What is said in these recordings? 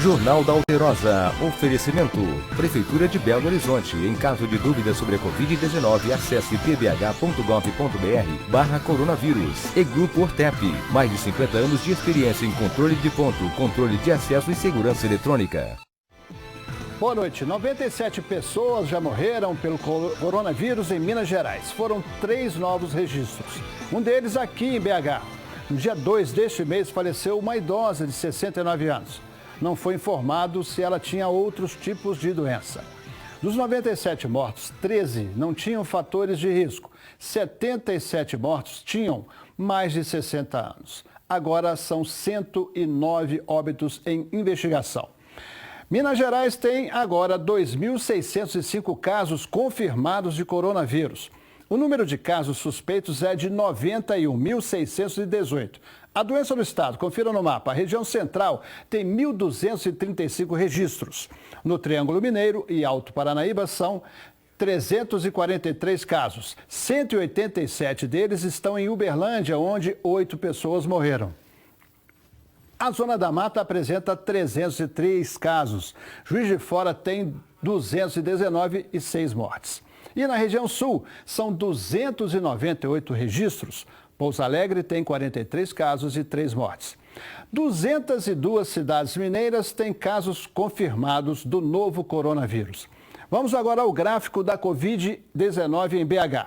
Jornal da Alterosa. Oferecimento. Prefeitura de Belo Horizonte. Em caso de dúvida sobre a Covid-19, acesse pbh.gov.br/coronavírus. E Grupo Ortep. Mais de 50 anos de experiência em controle de ponto, controle de acesso e segurança eletrônica. Boa noite. 97 pessoas já morreram pelo coronavírus em Minas Gerais. Foram 3 novos registros. Um deles aqui em BH. No dia 2 deste mês faleceu uma idosa de 69 anos. Não foi informado se ela tinha outros tipos de doença. Dos 97 mortos, 13 não tinham fatores de risco. 77 mortos tinham mais de 60 anos. Agora são 109 óbitos em investigação. Minas Gerais tem agora 2.605 casos confirmados de coronavírus. O número de casos suspeitos é de 91.618. A doença no estado, confira no mapa, a região central tem 1.235 registros. No Triângulo Mineiro e Alto Paranaíba são 343 casos. 187 deles estão em Uberlândia, onde 8 pessoas morreram. A Zona da Mata apresenta 303 casos. Juiz de Fora tem 219 e 6 mortes. E na região sul, são 298 registros. Pouso Alegre tem 43 casos e 3 mortes. 202 cidades mineiras têm casos confirmados do novo coronavírus. Vamos agora ao gráfico da Covid-19 em BH.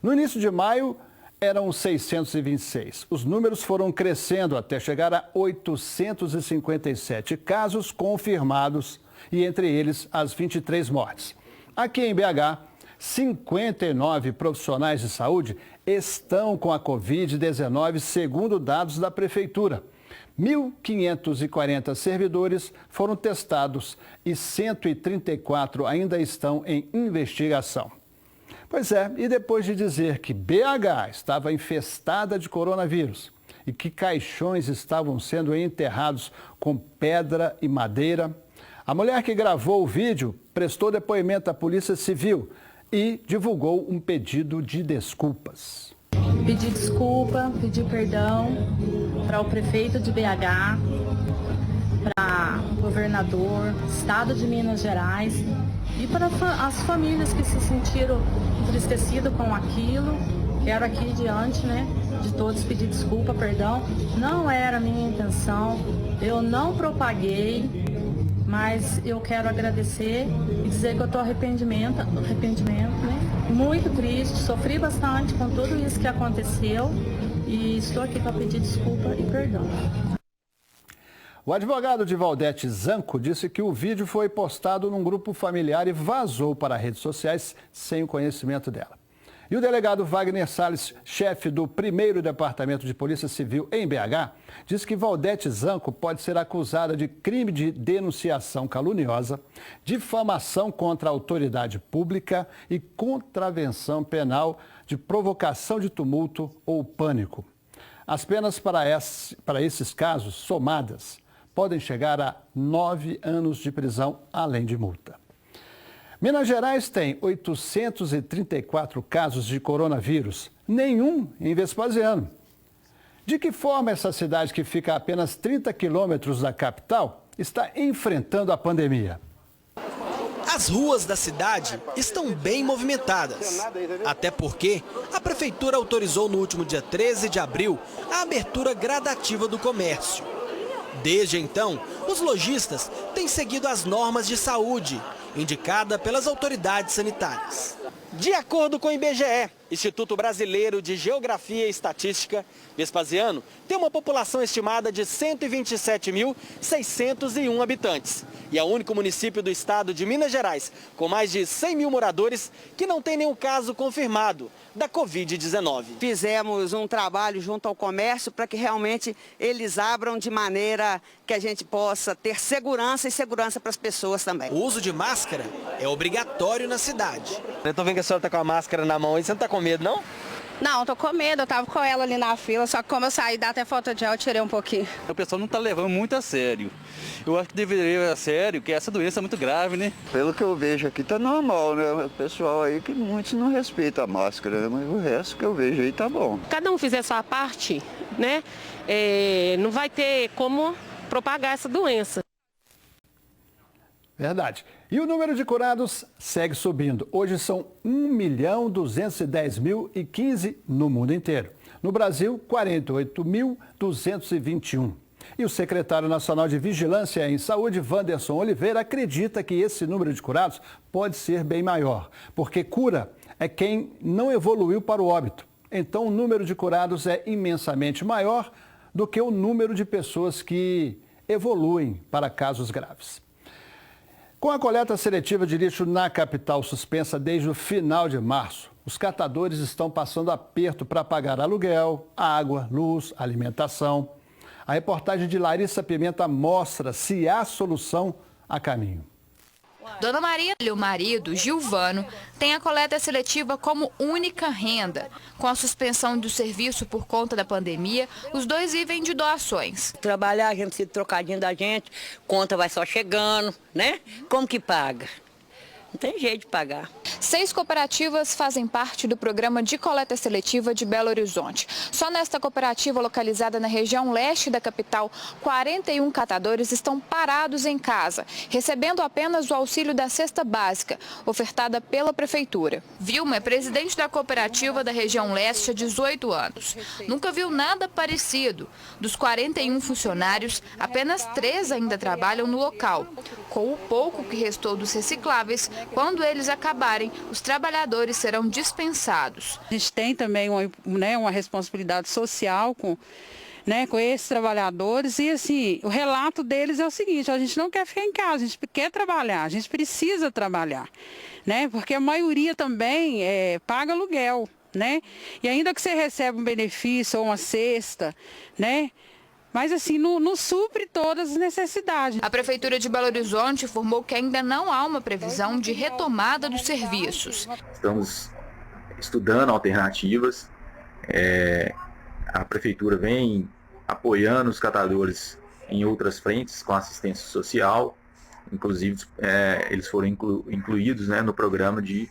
No início de maio, eram 626. Os números foram crescendo até chegar a 857 casos confirmados e entre eles as 23 mortes. Aqui em BH, 59 profissionais de saúde estão com a Covid-19, segundo dados da Prefeitura. 1.540 servidores foram testados e 134 ainda estão em investigação. Pois é, e depois de dizer que BH estava infestada de coronavírus e que caixões estavam sendo enterrados com pedra e madeira, a mulher que gravou o vídeo prestou depoimento à Polícia Civil e divulgou um pedido de desculpas. Pedi desculpa, pedi perdão para o prefeito de BH, para o governador, Estado de Minas Gerais e para as famílias que se sentiram entristecidas com aquilo. Quero aqui diante, de todos pedir desculpa, perdão. Não era a minha intenção, eu não propaguei, mas eu quero agradecer e dizer que eu estou arrependimento, muito triste, sofri bastante com tudo isso que aconteceu e estou aqui para pedir desculpa e perdão. O advogado de Valdete Zanco disse que o vídeo foi postado num grupo familiar e vazou para redes sociais sem o conhecimento dela. E o delegado Wagner Salles, chefe do 1º Departamento de Polícia Civil em BH, disse que Valdete Zanco pode ser acusada de crime de denunciação caluniosa, difamação contra a autoridade pública e contravenção penal de provocação de tumulto ou pânico. As penas para esses casos, somadas, podem chegar a 9 anos de prisão, além de multa. Minas Gerais tem 834 casos de coronavírus, nenhum em Vespasiano. De que forma essa cidade, que fica a apenas 30 quilômetros da capital, está enfrentando a pandemia? As ruas da cidade estão bem movimentadas, até porque a prefeitura autorizou no último dia 13 de abril a abertura gradativa do comércio. Desde então, os lojistas têm seguido as normas de saúde, indicada pelas autoridades sanitárias. De acordo com o IBGE, Instituto Brasileiro de Geografia e Estatística, Vespasiano tem uma população estimada de 127.601 habitantes e é o único município do estado de Minas Gerais, com mais de 100 mil moradores, que não tem nenhum caso confirmado da Covid-19. Fizemos um trabalho junto ao comércio para que realmente eles abram de maneira que a gente possa ter segurança e segurança para as pessoas também. O uso de máscara é obrigatório na cidade. Eu tô vendo que a senhora tá com a máscara na mão e você não tá com medo, não? Não, tô com medo, eu tava com ela ali na fila, só que como eu saí, dá até foto de eu tirei um pouquinho. O pessoal não tá levando muito a sério. Eu acho que deveria levar a sério, que essa doença é muito grave, né? Pelo que eu vejo aqui tá normal, né? O pessoal aí que muitos não respeitam a máscara, né? Mas o resto que eu vejo aí tá bom. Cada um fizer sua parte, né? Não vai ter como propagar essa doença. Verdade. E o número de curados segue subindo. Hoje são 1.210.015 no mundo inteiro. No Brasil, 48.221. E o secretário nacional de Vigilância em Saúde, Wanderson Oliveira, acredita que esse número de curados pode ser bem maior, porque cura é quem não evoluiu para o óbito. Então, o número de curados é imensamente maior do que o número de pessoas que evoluem para casos graves. Com a coleta seletiva de lixo na capital suspensa desde o final de março, os catadores estão passando aperto para pagar aluguel, água, luz, alimentação. A reportagem de Larissa Pimenta mostra se há solução a caminho. Dona Maria e o marido, Gilvano, têm a coleta seletiva como única renda. Com a suspensão do serviço por conta da pandemia, os dois vivem de doações. Trabalhar, a gente precisa de trocadinho da gente, conta vai só chegando, né? Como que paga? Não tem jeito de pagar. 6 cooperativas fazem parte do programa de coleta seletiva de Belo Horizonte. Só nesta cooperativa localizada na região leste da capital, 41 catadores estão parados em casa, recebendo apenas o auxílio da cesta básica, ofertada pela prefeitura. Vilma é presidente da cooperativa da região leste há 18 anos. Nunca viu nada parecido. Dos 41 funcionários, apenas 3 ainda trabalham no local. Com o pouco que restou dos recicláveis, quando eles acabarem, os trabalhadores serão dispensados. A gente tem também uma responsabilidade social com esses trabalhadores e assim, o relato deles é o seguinte: a gente não quer ficar em casa, a gente quer trabalhar, a gente precisa trabalhar, porque a maioria também paga aluguel, e ainda que você receba um benefício ou uma cesta, mas assim, não supre todas as necessidades. A Prefeitura de Belo Horizonte informou que ainda não há uma previsão de retomada dos serviços. Estamos estudando alternativas. A Prefeitura vem apoiando os catadores em outras frentes com assistência social. Inclusive, eles foram incluídos no programa de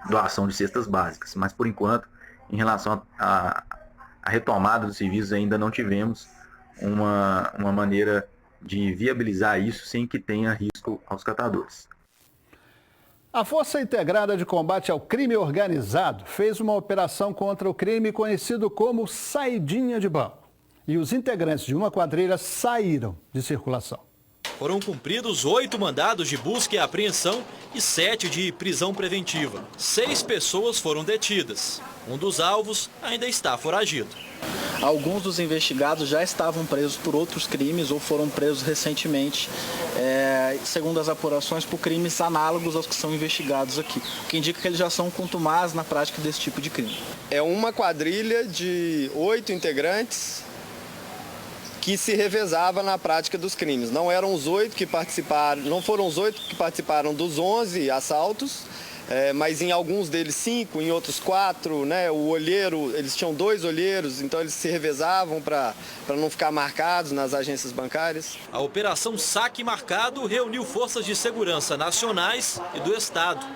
doação de cestas básicas. Mas, por enquanto, em relação à retomada dos serviços, ainda não tivemos uma maneira de viabilizar isso sem que tenha risco aos catadores. A Força Integrada de Combate ao Crime Organizado fez uma operação contra o crime conhecido como saidinha de banco. E os integrantes de uma quadrilha saíram de circulação. Foram cumpridos 8 mandados de busca e apreensão e 7 de prisão preventiva. 6 pessoas foram detidas. Um dos alvos ainda está foragido. Alguns dos investigados já estavam presos por outros crimes ou foram presos recentemente, segundo as apurações, por crimes análogos aos que são investigados aqui, o que indica que eles já são contumazes na prática desse tipo de crime. É uma quadrilha de 8 integrantes que se revezava na prática dos crimes. Não eram os 8 que participaram, não foram os 8 que participaram dos 11 assaltos, mas em alguns deles 5, em outros 4, o olheiro, eles tinham 2 olheiros, então eles se revezavam para não ficar marcados nas agências bancárias. A Operação Saque Marcado reuniu forças de segurança nacionais e do Estado.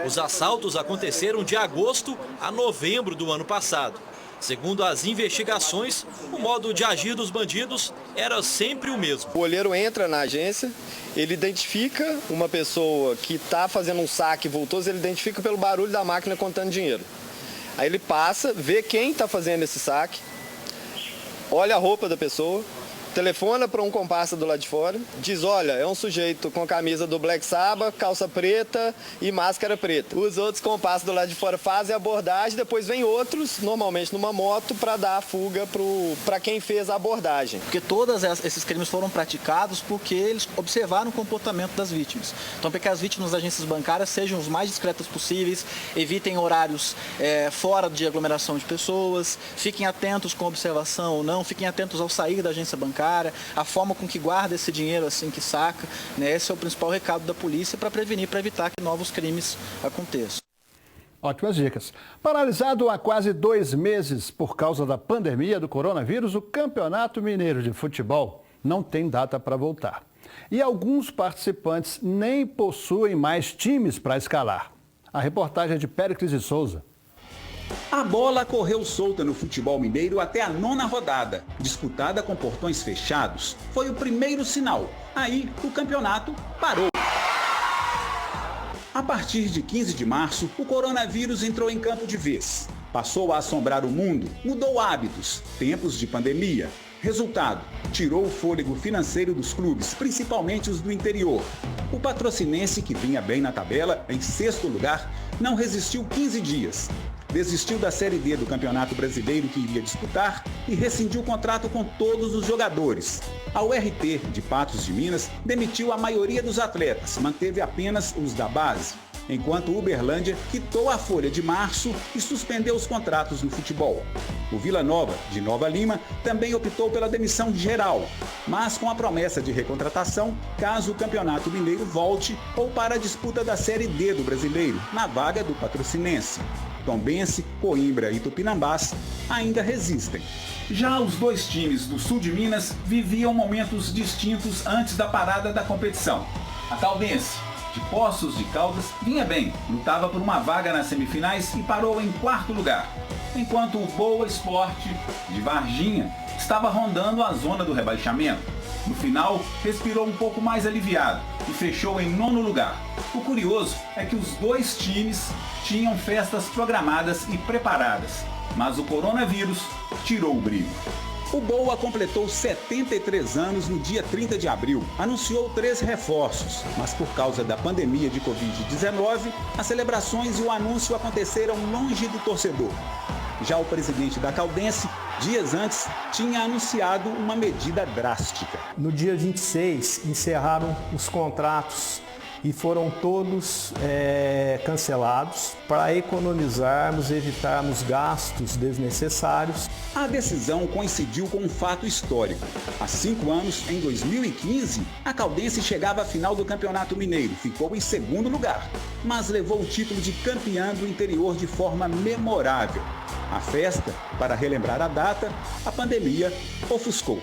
Os assaltos aconteceram de agosto a novembro do ano passado. Segundo as investigações, o modo de agir dos bandidos era sempre o mesmo. O olheiro entra na agência, ele identifica uma pessoa que está fazendo um saque vultoso, ele identifica pelo barulho da máquina contando dinheiro. Aí ele passa, vê quem está fazendo esse saque, olha a roupa da pessoa, telefona para um comparsa do lado de fora, diz: olha, é um sujeito com camisa do Black Sabbath, calça preta e máscara preta. Os outros comparsas do lado de fora fazem a abordagem, depois vem outros, normalmente numa moto, para dar a fuga para quem fez a abordagem. Porque todos esses crimes foram praticados porque eles observaram o comportamento das vítimas. Então, para que as vítimas das agências bancárias sejam os mais discretas possíveis, evitem horários fora de aglomeração de pessoas, fiquem atentos com observação ou não, fiquem atentos ao sair da agência bancária, a forma com que guarda esse dinheiro assim que saca, esse é o principal recado da polícia para prevenir, para evitar que novos crimes aconteçam. Ótimas dicas. Paralisado há quase 2 meses por causa da pandemia do coronavírus, o Campeonato Mineiro de Futebol não tem data para voltar. E alguns participantes nem possuem mais times para escalar. A reportagem é de Péricles de Souza. A bola correu solta no futebol mineiro até a 9ª rodada. Disputada com portões fechados, foi o primeiro sinal. Aí o campeonato parou. A partir de 15 de março, o coronavírus entrou em campo de vez. Passou a assombrar o mundo, mudou hábitos, tempos de pandemia. Resultado, tirou o fôlego financeiro dos clubes, principalmente os do interior. O Patrocinense, que vinha bem na tabela, em 6º lugar, não resistiu 15 dias. Desistiu da Série D do Campeonato Brasileiro que iria disputar e rescindiu o contrato com todos os jogadores. A URT de Patos de Minas demitiu a maioria dos atletas, manteve apenas os da base, enquanto o Uberlândia quitou a folha de março e suspendeu os contratos no futebol. O Vila Nova, de Nova Lima, também optou pela demissão geral, mas com a promessa de recontratação caso o Campeonato Mineiro volte ou para a disputa da Série D do Brasileiro, na vaga do Patrocinense. Tombense, Coimbra e Tupinambás ainda resistem. Já os dois times do sul de Minas viviam momentos distintos antes da parada da competição. A Caldense, de Poços de Caldas, vinha bem, lutava por uma vaga nas semifinais e parou em 4º lugar, enquanto o Boa Esporte, de Varginha, estava rondando a zona do rebaixamento. No final, respirou um pouco mais aliviado e fechou em 9º lugar. O curioso é que os dois times tinham festas programadas e preparadas, mas o coronavírus tirou o brilho. O Boa completou 73 anos no dia 30 de abril. Anunciou 3 reforços, mas por causa da pandemia de Covid-19, as celebrações e o anúncio aconteceram longe do torcedor. Já o presidente da Caldense, dias antes, tinha anunciado uma medida drástica. No dia 26, encerraram os contratos e foram todos cancelados para economizarmos, evitarmos gastos desnecessários. A decisão coincidiu com um fato histórico. Há 5 anos, em 2015, a Caldense chegava à final do Campeonato Mineiro, ficou em 2º lugar, mas levou o título de campeã do interior de forma memorável. A festa, para relembrar a data, a pandemia ofuscou.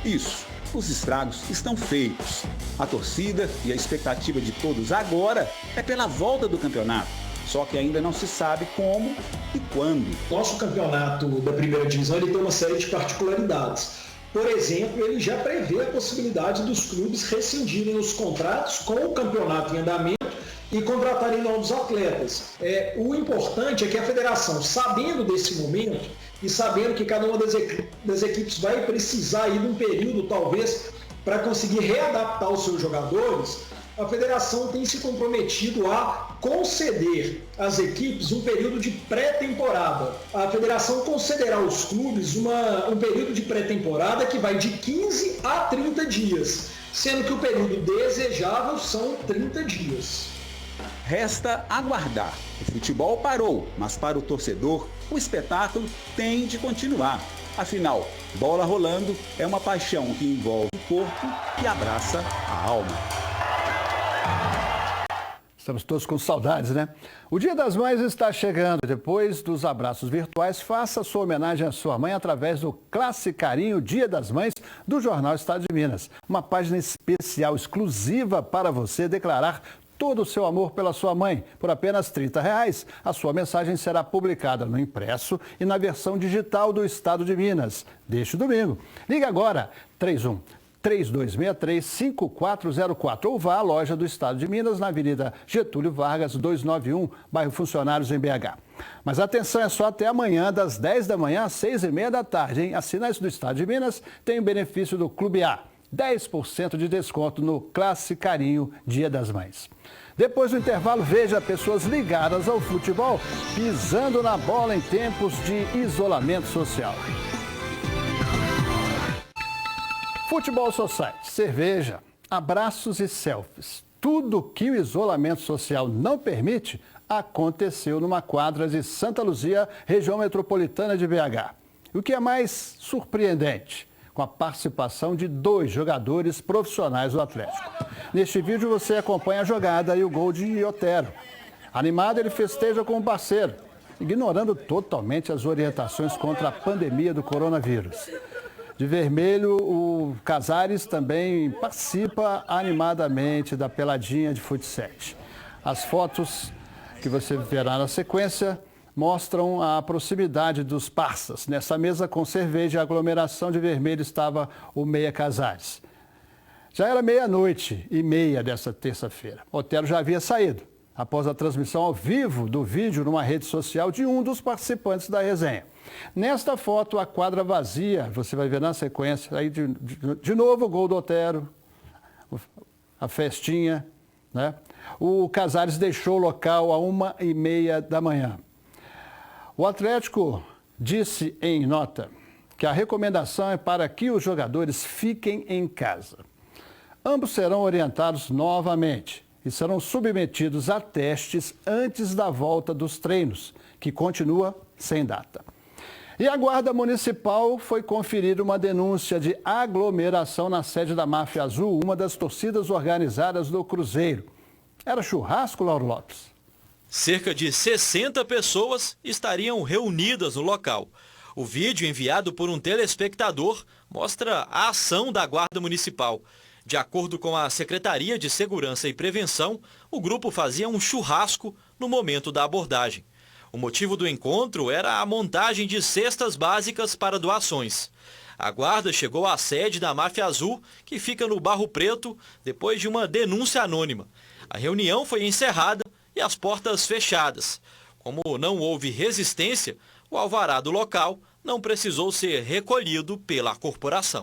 Isso. Os estragos estão feitos. A torcida e a expectativa de todos agora é pela volta do campeonato. Só que ainda não se sabe como e quando. Nosso campeonato da primeira divisão ele tem uma série de particularidades. Por exemplo, ele já prevê a possibilidade dos clubes rescindirem os contratos com o campeonato em andamento e contratarem novos atletas. O importante é que a federação, sabendo desse momento e sabendo que cada uma das equipes vai precisar ir de um período, talvez, para conseguir readaptar os seus jogadores, a federação tem se comprometido a conceder às equipes um período de pré-temporada. A federação concederá aos clubes um período de pré-temporada que vai de 15 a 30 dias, sendo que o período desejável são 30 dias. Resta aguardar. O futebol parou, mas para o torcedor, o espetáculo tem de continuar. Afinal, bola rolando é uma paixão que envolve o corpo e abraça a alma. Estamos todos com saudades, né? O Dia das Mães está chegando. Depois dos abraços virtuais, faça sua homenagem à sua mãe através do Classicarinho Dia das Mães do Jornal Estado de Minas. Uma página especial, exclusiva para você declarar todo o seu amor pela sua mãe. Por apenas R$ 30, a sua mensagem será publicada no impresso e na versão digital do Estado de Minas, deste domingo. Ligue agora, 3263-5404 ou vá à loja do Estado de Minas, na Avenida Getúlio Vargas, 291, bairro Funcionários, em BH. Mas atenção, é só até amanhã, das 10 da manhã às 6h30 da tarde, hein? Assinantes do Estado de Minas têm o benefício do Clube A. 10% de desconto no Classicarinho Dia das Mães. Depois do intervalo, veja pessoas ligadas ao futebol pisando na bola em tempos de isolamento social. Futebol Society, cerveja, abraços e selfies. Tudo que o isolamento social não permite aconteceu numa quadra de Santa Luzia, região metropolitana de BH. E o que é mais surpreendente? Com a participação de 2 jogadores profissionais do Atlético. Neste vídeo você acompanha a jogada e o gol de Otero. Animado, ele festeja com o parceiro, ignorando totalmente as orientações contra a pandemia do coronavírus. De vermelho, o Casares também participa animadamente da peladinha de futsal. As fotos que você verá na sequência mostram a proximidade dos parças. Nessa mesa com cerveja e aglomeração de vermelho estava o Meia Casares. Já era 00:30 dessa terça-feira. Otero já havia saído. após a transmissão ao vivo do vídeo numa rede social de um dos participantes da resenha. Nesta foto, a quadra vazia, você vai ver na sequência, aí de novo o gol do Otero, a festinha, né? O Casares deixou o local às 1h30 da manhã. O Atlético disse em nota que a recomendação é para que os jogadores fiquem em casa. Ambos serão orientados novamente e serão submetidos a testes antes da volta dos treinos, que continua sem data. E a Guarda Municipal foi conferir uma denúncia de aglomeração na sede da Máfia Azul, uma das torcidas organizadas do Cruzeiro. Era churrasco, Lauro Lopes? Cerca de 60 pessoas estariam reunidas no local. O vídeo enviado por um telespectador mostra a ação da Guarda Municipal. De acordo com a Secretaria de Segurança e Prevenção, o grupo fazia um churrasco no momento da abordagem. O motivo do encontro era a montagem de cestas básicas para doações. A guarda chegou à sede da Máfia Azul, que fica no Barro Preto, depois de uma denúncia anônima. A reunião foi encerrada e as portas fechadas. Como não houve resistência, o alvará do local não precisou ser recolhido pela corporação.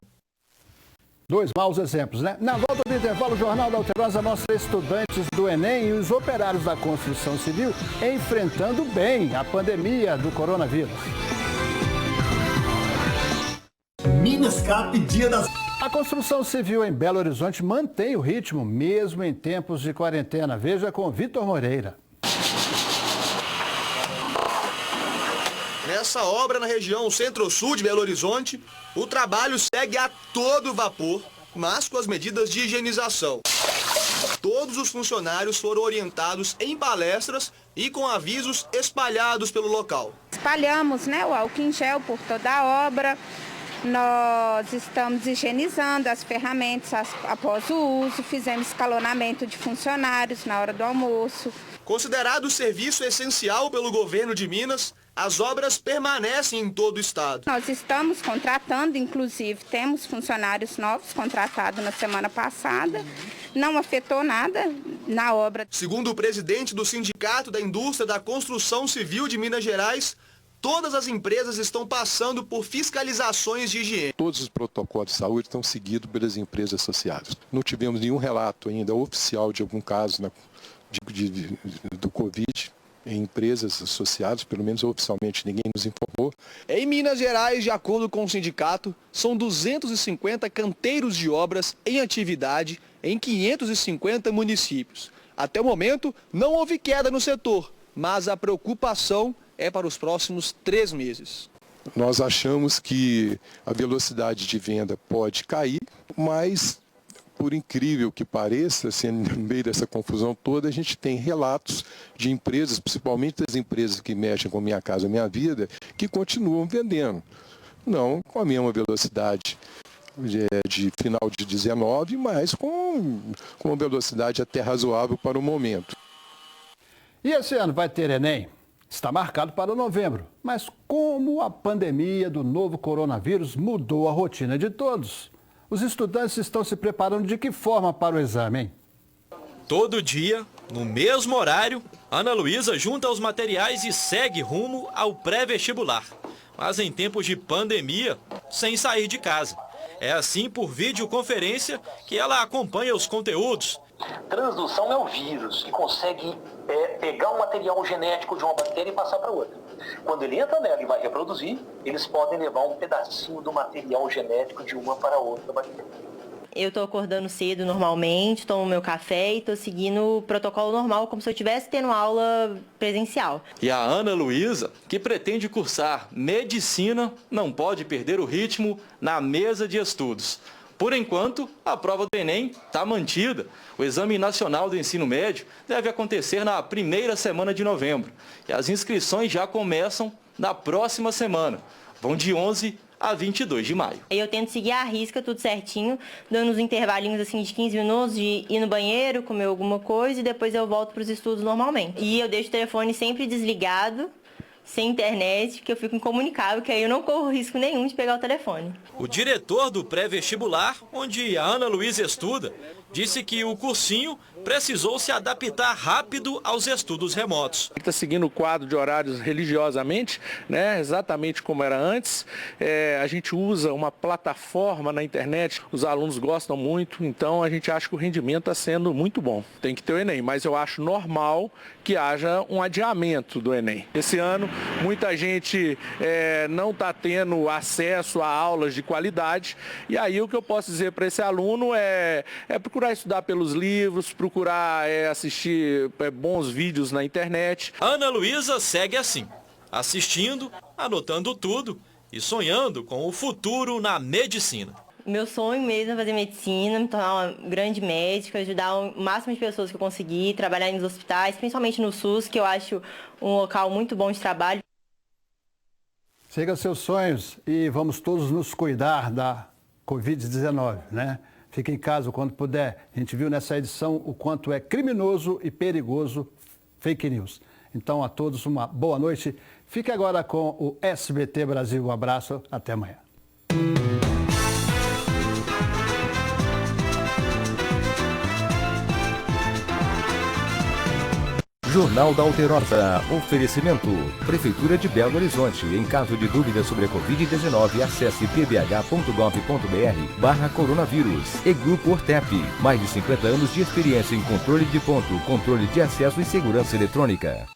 Dois maus exemplos, né? Na volta do intervalo, o Jornal da Alterosa mostra estudantes do Enem e os operários da construção civil enfrentando bem a pandemia do coronavírus. Minescap, Dia das... A construção civil em Belo Horizonte mantém o ritmo, mesmo em tempos de quarentena. Veja com Vitor Moreira. Nessa obra na região centro-sul de Belo Horizonte, o trabalho segue a todo vapor, mas com as medidas de higienização. Todos os funcionários foram orientados em palestras e com avisos espalhados pelo local. Espalhamos, o álcool em gel por toda a obra. Nós estamos higienizando as ferramentas após o uso, fizemos escalonamento de funcionários na hora do almoço. Considerado serviço essencial pelo governo de Minas, as obras permanecem em todo o estado. Nós estamos contratando, inclusive, temos funcionários novos contratados na semana passada. Não afetou nada na obra. Segundo o presidente do Sindicato da Indústria da Construção Civil de Minas Gerais, todas as empresas estão passando por fiscalizações de higiene. Todos os protocolos de saúde estão seguidos pelas empresas associadas. Não tivemos nenhum relato ainda oficial de algum caso do Covid em empresas associadas, pelo menos oficialmente ninguém nos informou. Em Minas Gerais, de acordo com o sindicato, são 250 canteiros de obras em atividade em 550 municípios. Até o momento, não houve queda no setor, mas a preocupação é para os próximos 3 meses. Nós achamos que a velocidade de venda pode cair, mas, por incrível que pareça, assim, no meio dessa confusão toda, a gente tem relatos de empresas, principalmente das empresas que mexem com Minha Casa Minha Vida, que continuam vendendo. Não com a mesma velocidade de final de 19, mas com uma velocidade até razoável para o momento. E esse ano vai ter Enem? Está marcado para novembro, mas como a pandemia do novo coronavírus mudou a rotina de todos? Os estudantes estão se preparando de que forma para o exame, hein? Todo dia, no mesmo horário, Ana Luísa junta os materiais e segue rumo ao pré-vestibular. Mas em tempos de pandemia, sem sair de casa. É assim, por videoconferência, que ela acompanha os conteúdos. Transdução é o vírus que consegue pegar um material genético de uma bactéria e passar para outra. Quando ele entra nela e vai reproduzir, eles podem levar um pedacinho do material genético de uma para outra bactéria. Eu estou acordando cedo normalmente, tomo meu café e estou seguindo o protocolo normal, como se eu estivesse tendo aula presencial. E a Ana Luísa, que pretende cursar medicina, não pode perder o ritmo na mesa de estudos. Por enquanto, a prova do Enem está mantida. O Exame Nacional do Ensino Médio deve acontecer na primeira semana de novembro. E as inscrições já começam na próxima semana. Vão de 11 a 22 de maio. Eu tento seguir à risca tudo certinho, dando uns intervalinhos assim de 15 minutos de ir no banheiro, comer alguma coisa e depois eu volto para os estudos normalmente. E eu deixo o telefone sempre desligado, sem internet, que eu fico incomunicável, que aí eu não corro risco nenhum de pegar o telefone. O diretor do pré-vestibular, onde a Ana Luísa estuda, disse que o cursinho precisou se adaptar rápido aos estudos remotos. Está seguindo o quadro de horários religiosamente, né, exatamente como era antes. A gente usa uma plataforma na internet, os alunos gostam muito, então a gente acha que o rendimento está sendo muito bom. Tem que ter o Enem, mas eu acho normal que haja um adiamento do Enem. Esse ano, muita gente não está tendo acesso a aulas de qualidade, e aí o que eu posso dizer para esse aluno é procurar estudar pelos livros, procurar assistir bons vídeos na internet. Ana Luísa segue assim, assistindo, anotando tudo e sonhando com o futuro na medicina. Meu sonho mesmo é fazer medicina, me tornar uma grande médica, ajudar o máximo de pessoas que eu conseguir, trabalhar nos hospitais, principalmente no SUS, que eu acho um local muito bom de trabalho. Siga seus sonhos e vamos todos nos cuidar da Covid-19, né? Fique em casa quando puder. A gente viu nessa edição o quanto é criminoso e perigoso fake news. Então, a todos uma boa noite. Fique agora com o SBT Brasil. Um abraço, até amanhã. Jornal da Alterosa. Oferecimento. Prefeitura de Belo Horizonte. Em caso de dúvida sobre a Covid-19, acesse pbh.gov.br/coronavírus. E Grupo Ortep. Mais de 50 anos de experiência em controle de ponto, controle de acesso e segurança eletrônica.